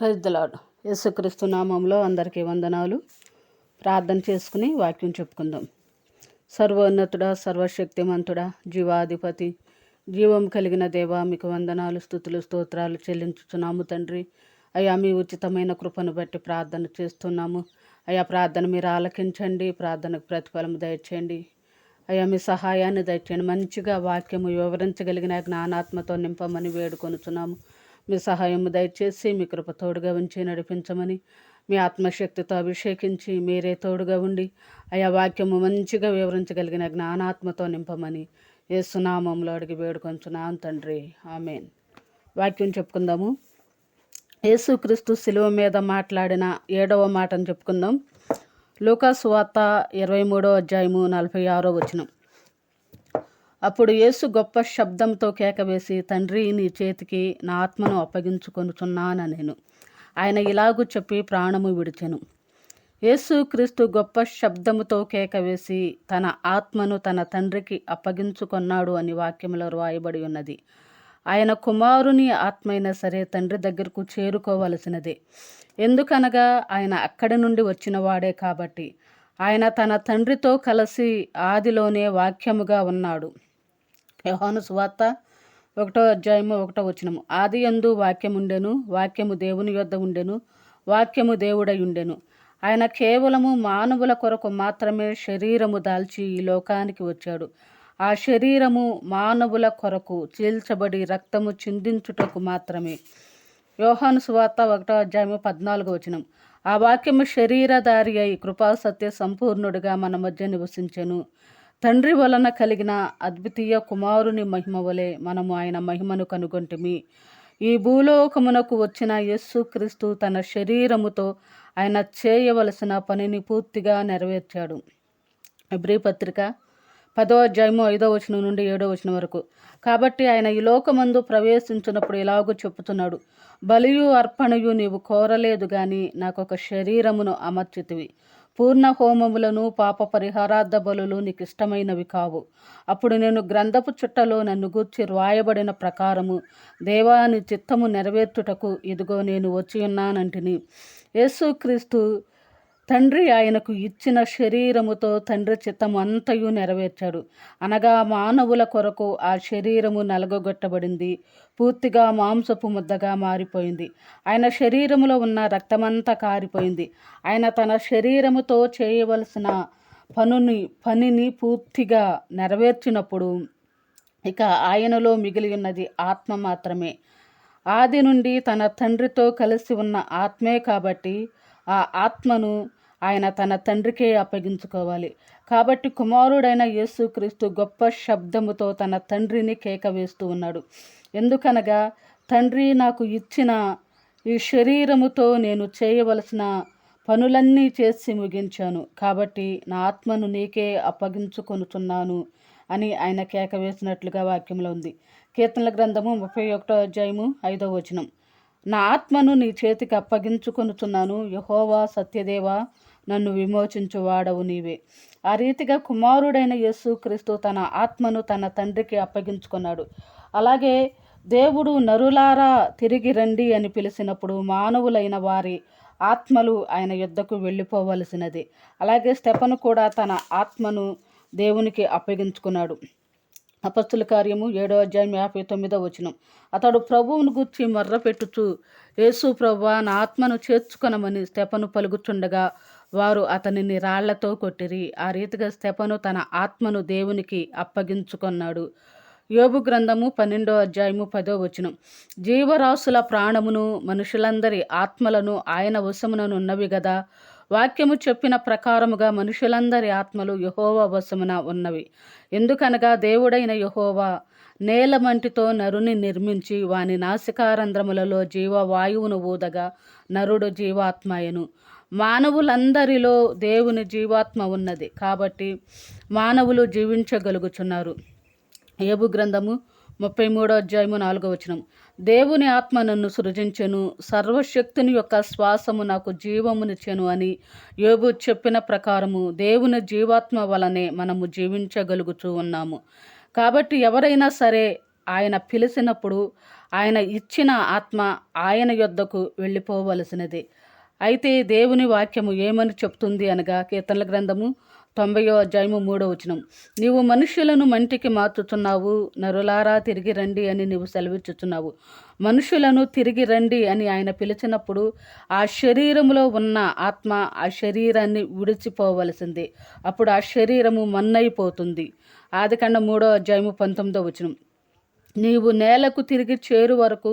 Praise the lord. యేసుక్రీస్తు నామంలో అందరికీ వందనాలు. ప్రార్థన చేసుకుని వాక్యం చెప్పుకుందాం. సర్వోన్నతుడా, సర్వశక్తిమంతుడా, జీవాధిపతి, జీవం కలిగిన దేవా, మీకు వందనాలు, స్తుతులు, స్తోత్రాలు చెల్లించుచున్నాము తండ్రి. అయ్యా, మీ ఉచితమైన కృపను బట్టి ప్రార్థన చేస్తున్నాము. అయ్యా, ప్రార్థన మీరు ఆలకించండి, ప్రార్థనకు ప్రతిఫలం దయచేయండి. అయ్యా, మీ సహాయాన్ని దయచేయండి. మంచిగా వాక్యము వివరించగలిగిన జ్ఞానాత్మతో నింపమని వేడుకొనుచున్నాము. మీ సహాయము దయచేసి మీ కృప తోడుగా ఉంచి నడిపించమని, మీ ఆత్మశక్తితో అభిషేకించి మీరే తోడుగా ఉండి అయా వాక్యము మంచిగా వివరించగలిగిన జ్ఞానాత్మతో నింపమని యేసునామంలో అడిగి వేడుకొంచున్నాం తండ్రి, ఆమేన్. వాక్యం చెప్పుకుందాము. యేసుక్రీస్తు శిలువ మీద మాట్లాడిన 7వ మాటను చెప్పుకుందాం. లూకా సువార్త 23వ అధ్యాయము 46వ వచనం. అప్పుడు యేసు గొప్ప శబ్దంతో కేకవేసి, తండ్రి, నీ చేతికి నా ఆత్మను అప్పగించుకొనుచున్నానెను. ఆయన ఇలాగూ చెప్పి ప్రాణము విడిచెను. యేసు క్రీస్తు గొప్ప శబ్దముతో కేకవేసి తన ఆత్మను తన తండ్రికి అప్పగించుకొన్నాడు అని వాక్యంలో రాయబడి ఉన్నది. ఆయన కుమారుని ఆత్మైనా సరే తండ్రి దగ్గరకు చేరుకోవలసినదే. ఎందుకనగా ఆయన అక్కడి నుండి వచ్చిన వాడే కాబట్టి. ఆయన తన తండ్రితో కలిసి ఆదిలోనే వాక్యముగా ఉన్నాడు. యోహాను సువార్త 1వ అధ్యాయము 1వ వచనము. ఆది యందు వాక్యముండెను, వాక్యము దేవుని యొద్ద ఉండెను, వాక్యము దేవుడై ఉండెను. ఆయన కేవలము మానవుల కొరకు మాత్రమే శరీరము దాల్చి ఈ లోకానికి వచ్చాడు. ఆ శరీరము మానవుల కొరకు చీల్చబడి రక్తము చిందించుటకు మాత్రమే. యోహాను సువార్త 1వ అధ్యాయము 14వ వచనం. ఆ వాక్యము శరీరధారి అయి కృపాసత్య సంపూర్ణుడిగా మన మధ్య నివసించెను. తండ్రి వలన కలిగిన అద్వితీయ కుమారుని మహిమ వలె మనము ఆయన మహిమను కనుగొంటిమి. ఈ భూలోకమునకు వచ్చిన యేసుక్రీస్తు తన శరీరముతో ఆయన చేయవలసిన పనిని పూర్తిగా నెరవేర్చాడు. హెబ్రీ పత్రిక 10వ అధ్యాయము 5వ వచనం నుండి 7వ వచనం వరకు. కాబట్టి ఆయన ఈ లోకమందు ప్రవేశించినప్పుడు ఇలాగూ చెప్పుతున్నాడు, బలియు అర్పణయు నీవు కోరలేదు గాని నాకొక శరీరమును అమర్చితివి. పూర్ణ హోమములను పాప పరిహారార్థ బలులు నీకు ఇష్టమైనవి కావు. అప్పుడు నేను గ్రంథపు చుట్టలో నన్ను గూర్చి రాయబడిన ప్రకారము దేవాని చిత్తము నెరవేర్చుటకు ఇదిగో నేను వచ్చి ఉన్నానంటిని. యేసుక్రీస్తు తండ్రి ఆయనకు ఇచ్చిన శరీరముతో తండ్రి చిత్తము అంతయు నెరవేర్చాడు. అనగా మానవుల కొరకు ఆ శరీరము నలగొట్టబడింది, పూర్తిగా మాంసపు ముద్దగా మారిపోయింది. ఆయన శరీరములో ఉన్న రక్తమంతా కారిపోయింది. ఆయన తన శరీరముతో చేయవలసిన పనిని పూర్తిగా నెరవేర్చినప్పుడు ఇక ఆయనలో మిగిలి ఉన్నది ఆత్మ మాత్రమే. ఆది నుండి తన తండ్రితో కలిసి ఉన్న ఆత్మే కాబట్టి ఆ ఆత్మను ఆయన తన తండ్రికే అప్పగించుకోవాలి. కాబట్టి కుమారుడైన యేసుక్రీస్తు గొప్ప శబ్దముతో తన తండ్రిని కేక వేస్తూ ఉన్నాడు. ఎందుకనగా, తండ్రి, నాకు ఇచ్చిన ఈ శరీరముతో నేను చేయవలసిన పనులన్నీ చేసి ముగించాను. కాబట్టి నా ఆత్మను నీకే అప్పగించుకొనుచున్నాను అని ఆయన కేక వేసినట్లుగా వాక్యంలో ఉంది. కీర్తనల గ్రంథము 31వ అధ్యాయము 5వ వచనం. నా ఆత్మను నీ చేతికి అప్పగించుకొనుచున్నాను, యెహోవా సత్యదేవా, నన్ను విమోచించు వాడవు నీవే. ఆ రీతిగా కుమారుడైన యేసుక్రీస్తు తన ఆత్మను తన తండ్రికి అప్పగించుకున్నాడు. అలాగే దేవుడు నరులారా తిరిగి రండి అని పిలిచినప్పుడు మానవులైన వారి ఆత్మలు ఆయన యుద్ధకు వెళ్ళిపోవలసినది. అలాగే స్టెఫను కూడా తన ఆత్మను దేవునికి అప్పగించుకున్నాడు. అపొస్తలుల కార్యము 7వ అధ్యాయం 59వ వచనం. అతడు ప్రభువును గూర్చి మర్రపెట్టుచు, యేసు ప్రభువా, నా ఆత్మను చేర్చుకొనమని స్టెఫను పలుకుచుండగా వారు అతనిని రాళ్లతో కొట్టిరి. ఆ రీతిగా స్టెఫను తన ఆత్మను దేవునికి అప్పగించుకొన్నాడు. యోబు గ్రంథము 12వ అధ్యాయము 10వ వచనం. జీవరాశుల ప్రాణమును మనుషులందరి ఆత్మలను ఆయన వశముననున్నవి గదా. వాక్యము చెప్పిన ప్రకారముగా మనుషులందరి ఆత్మలు యెహోవా వశమున ఉన్నవి. ఎందుకనగా దేవుడైన యెహోవా నేలమంటితో నరుని నిర్మించి వాని నాసికారంధ్రములలో జీవవాయువును ఊదగా నరుడు జీవాత్మయను. మానవులందరిలో దేవుని జీవాత్మ ఉన్నది కాబట్టి మానవులు జీవించగలుగుచున్నారు. యోబు గ్రంథము 33వ అధ్యాయము 4వ వచనం. దేవుని ఆత్మ నన్ను సృజించెను, సర్వశక్తుని యొక్క శ్వాసము నాకు జీవమునిచ్చెను అని యోబు చెప్పిన ప్రకారము దేవుని జీవాత్మ వలనే మనము జీవించగలుగుతూ ఉన్నాము. కాబట్టి ఎవరైనా సరే ఆయన పిలిచినప్పుడు ఆయన ఇచ్చిన ఆత్మ ఆయన యొద్దకు వెళ్ళిపోవలసినదే. అయితే దేవుని వాక్యము ఏమని చెప్తుంది అనగా, కీర్తనల గ్రంథము 90వ అధ్యాయము 3వ వచనం, నీవు మనుష్యులను మంటికి మార్చుచున్నావు, నరులారా తిరిగి రండి అని నీవు సెలవిచ్చుచున్నావు. మనుషులను తిరిగి రండి అని ఆయన పిలిచినప్పుడు ఆ శరీరములో ఉన్న ఆత్మ ఆ శరీరాన్ని విడిచిపోవలసిందే. అప్పుడు ఆ శరీరము మన్నైపోతుంది. ఆదికాండం 3వ అధ్యాయము 19వ వచనం, నీవు నేలకు తిరిగి చేరు వరకు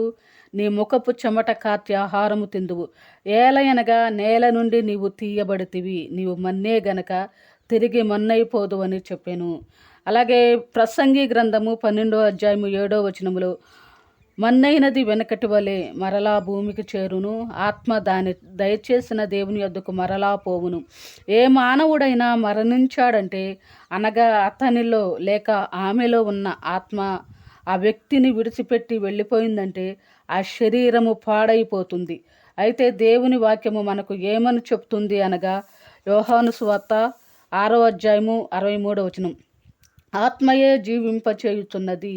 నీ ముఖపు చెమట కార్చి ఆహారము తిందువు. ఏలయనగా నేల నుండి నీవు తీయబడితివి, నీవు మన్నే గనక తిరిగి మన్నైపోదు అని చెప్పాను. అలాగే ప్రసంగి గ్రంథము 12వ అధ్యాయము 7వ వచనములో, మన్నైనది వెనకటి వలె మరలా భూమికి చేరును, ఆత్మ దాని దయచేసిన దేవుని యొద్దకు మరలా పోవును. ఏ మానవుడైనా మరణించాడంటే అనగా అతనిలో లేక ఆమెలో ఉన్న ఆత్మ ఆ వ్యక్తిని విడిచిపెట్టి వెళ్ళిపోయిందంటే ఆ శరీరము పాడైపోతుంది. అయితే దేవుని వాక్యము మనకు ఏమని చెప్తుంది అనగా, యోహాను సువార్త 6వ అధ్యాయము 63వ వచనం, ఆత్మయే జీవింపచేయుచున్నది,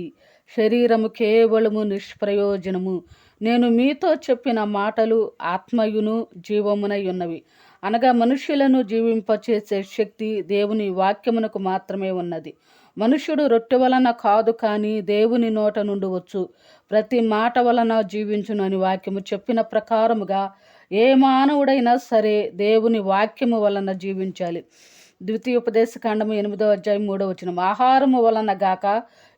శరీరము కేవలము నిష్ప్రయోజనము. నేను మీతో చెప్పిన మాటలు ఆత్మయును జీవమునై ఉన్నవి. అనగా మనుష్యులను జీవింపచేసే శక్తి దేవుని వాక్యమునకు మాత్రమే ఉన్నది. మనుష్యుడు రొట్టె వలన కాదు కానీ దేవుని నోట నుండి వచ్చు ప్రతి మాట వలన జీవించును అని వాక్యము చెప్పిన ప్రకారముగా ఏ మానవుడైనా సరే దేవుని వాక్యము వలన జీవించాలి. ద్వితీయోపదేశకాండము 8వ అధ్యాయం 3వ వచనం, ఆహారము వలన గాక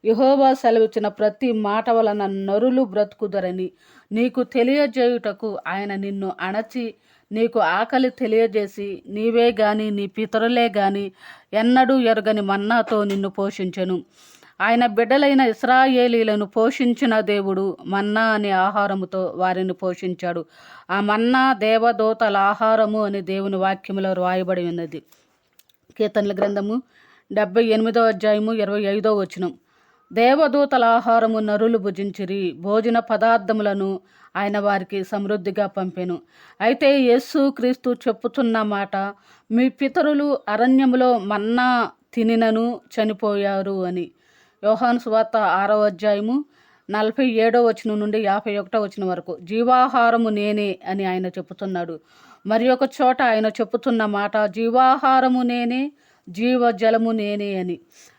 యెహోవా సెలవిచ్చిన ప్రతి మాట వలన నరులు బ్రతుకుదరని నీకు తెలియజేయుటకు ఆయన నిన్ను అణచి నీకు ఆకలి తెలియజేసి నీవే గాని నీ పితరులే గాని ఎన్నడూ ఎరుగని మన్నాతో నిన్ను పోషించెను. ఆయన బిడ్డలైన ఇశ్రాయేలీలను పోషించిన దేవుడు మన్నా అనే ఆహారముతో వారిని పోషించాడు. ఆ మన్నా దేవదూతల ఆహారము అని దేవుని వాక్యములో రాయబడి ఉన్నది. కీర్తనల గ్రంథము 78వ అధ్యాయము 25వ వచనం, దేవదూతల ఆహారము నరులు భుజించిరి, భోజన పదార్థములను ఆయన వారికి సమృద్ధిగా పంపెను. అయితే యేసు క్రీస్తు చెప్పుతున్న మాట, మీ పితరులు అరణ్యములో మన్నా తినినను చనిపోయారు అని. యోహాను సువార్త 6వ అధ్యాయము 47వ వచనం నుండి 51వ వచనం వరకు జీవాహారము నేనే అని ఆయన చెప్పుతున్నాడు. మరి ఒక చోట ఆయన చెప్పుతున్న మాట, జీవాహారము నేనే, జీవజలము నేనే అని.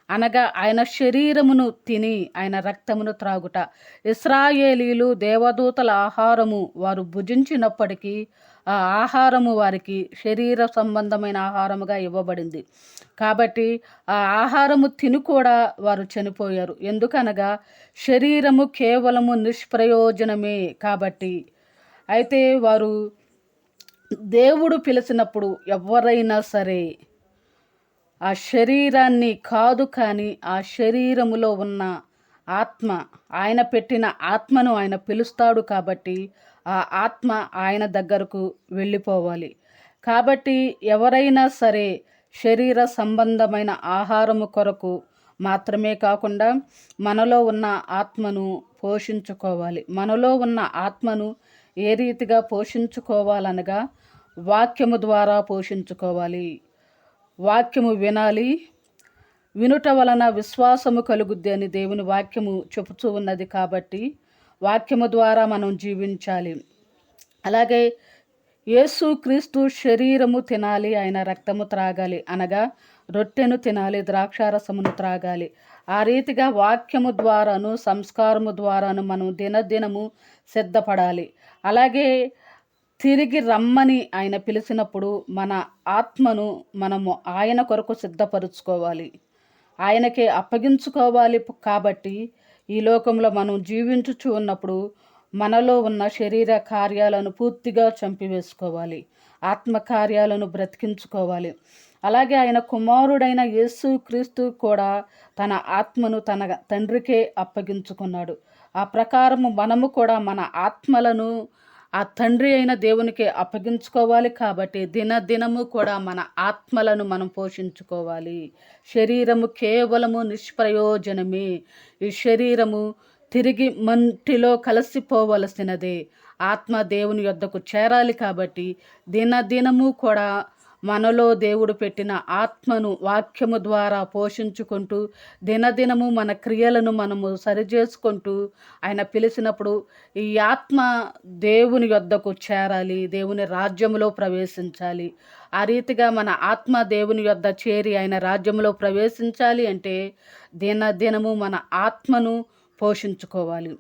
అనగా ఆయన శరీరమును తిని ఆయన రక్తమును త్రాగుట. ఇశ్రాయేలీలు దేవదూతల ఆహారము వారు భుజించినప్పటికీ ఆ ఆహారము వారికి శరీర సంబంధమైన ఆహారముగా ఇవ్వబడింది. కాబట్టి ఆ ఆహారము తిని కూడా వారు చనిపోయారు. ఎందుకనగా శరీరము కేవలము నిష్ప్రయోజనమే కాబట్టి. అయితే వారు దేవుడు పిలిచినప్పుడు ఎవరైనా సరే ఆ శరీరాన్ని కాదు కానీ ఆ శరీరములో ఉన్న ఆత్మ, ఆయన పెట్టిన ఆత్మను ఆయన పిలుస్తాడు కాబట్టి ఆ ఆత్మ ఆయన దగ్గరకు వెళ్ళిపోవాలి. కాబట్టి ఎవరైనా సరే శరీర సంబంధమైన ఆహారము కొరకు మాత్రమే కాకుండా మనలో ఉన్న ఆత్మను పోషించుకోవాలి. మనలో ఉన్న ఆత్మను ఏ రీతిగా పోషించుకోవాలనగా వాక్యము ద్వారా పోషించుకోవాలి. వాక్యము వినాలి, వినుట వలన విశ్వాసము కలుగుద్ది అని దేవుని వాక్యము చెబుతూ ఉన్నది. కాబట్టి వాక్యము ద్వారా మనం జీవించాలి. అలాగే యేసు క్రీస్తు శరీరము తినాలి, ఆయన రక్తము త్రాగాలి. అనగా రొట్టెను తినాలి, ద్రాక్షారసమును త్రాగాలి. ఆ రీతిగా వాక్యము ద్వారాను సంస్కారము ద్వారాను మనం దినదినము సిద్ధపడాలి. అలాగే తిరిగి రమ్మని ఆయన పిలిచినప్పుడు మన ఆత్మను మనము ఆయన కొరకు సిద్ధపరుచుకోవాలి, ఆయనకే అప్పగించుకోవాలి. కాబట్టి ఈ లోకంలో మనం జీవించుచు ఉన్నప్పుడు మనలో ఉన్న శరీర కార్యాలను పూర్తిగా చంపివేసుకోవాలి, ఆత్మ కార్యాలను బ్రతికించుకోవాలి. అలాగే ఆయన కుమారుడైన యేసు క్రీస్తు కూడా తన ఆత్మను తన తండ్రికే అప్పగించుకున్నాడు. ఆ ప్రకారము మనము కూడా మన ఆత్మలను ఆ తండ్రి అయిన దేవునికి అప్పగించుకోవాలి. కాబట్టి దినదినము కూడా మన ఆత్మలను మనం పోషించుకోవాలి. శరీరము కేవలము నిష్ప్రయోజనమే. ఈ శరీరము తిరిగి మంటిలో కలిసిపోవలసినదే. ఆత్మ దేవుని యొద్దకు చేరాలి. కాబట్టి దినదినము కూడా మనలో దేవుడు పెట్టిన ఆత్మను వాక్యము ద్వారా పోషించుకుంటూ దినదినము మన క్రియలను మనము సరిచేసుకుంటూ ఆయన పిలిచినప్పుడు ఈ ఆత్మ దేవుని యొద్దకు చేరాలి, దేవుని రాజ్యములో ప్రవేశించాలి. ఆ రీతిగా మన ఆత్మ దేవుని యొద్ద చేరి ఆయన రాజ్యంలో ప్రవేశించాలి అంటే దినదినము మన ఆత్మను పోషించుకోవాలి.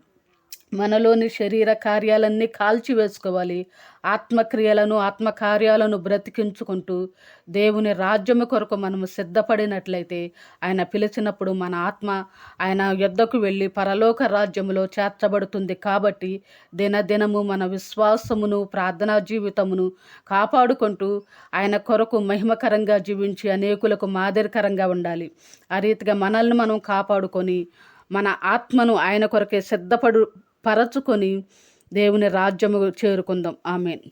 మనలోని శరీర కార్యాలన్నీ కాల్చివేసుకోవాలి. ఆత్మక్రియలను ఆత్మకార్యాలను బ్రతికించుకుంటూ దేవుని రాజ్యము కొరకు మనము సిద్ధపడినట్లయితే ఆయన పిలిచినప్పుడు మన ఆత్మ ఆయన యొద్దకు వెళ్ళి పరలోక రాజ్యములో చేర్చబడుతుంది. కాబట్టి దినదినము మన విశ్వాసమును ప్రార్థనా జీవితమును కాపాడుకుంటూ ఆయన కొరకు మహిమకరంగా జీవించి అనేకులకు మాదిరికరంగా ఉండాలి. ఆ రీతిగా మనల్ని మనం కాపాడుకొని మన ఆత్మను ఆయన కొరకే పరచుకొని దేవుని రాజ్యము చేరుకుందాం. ఆమేన్.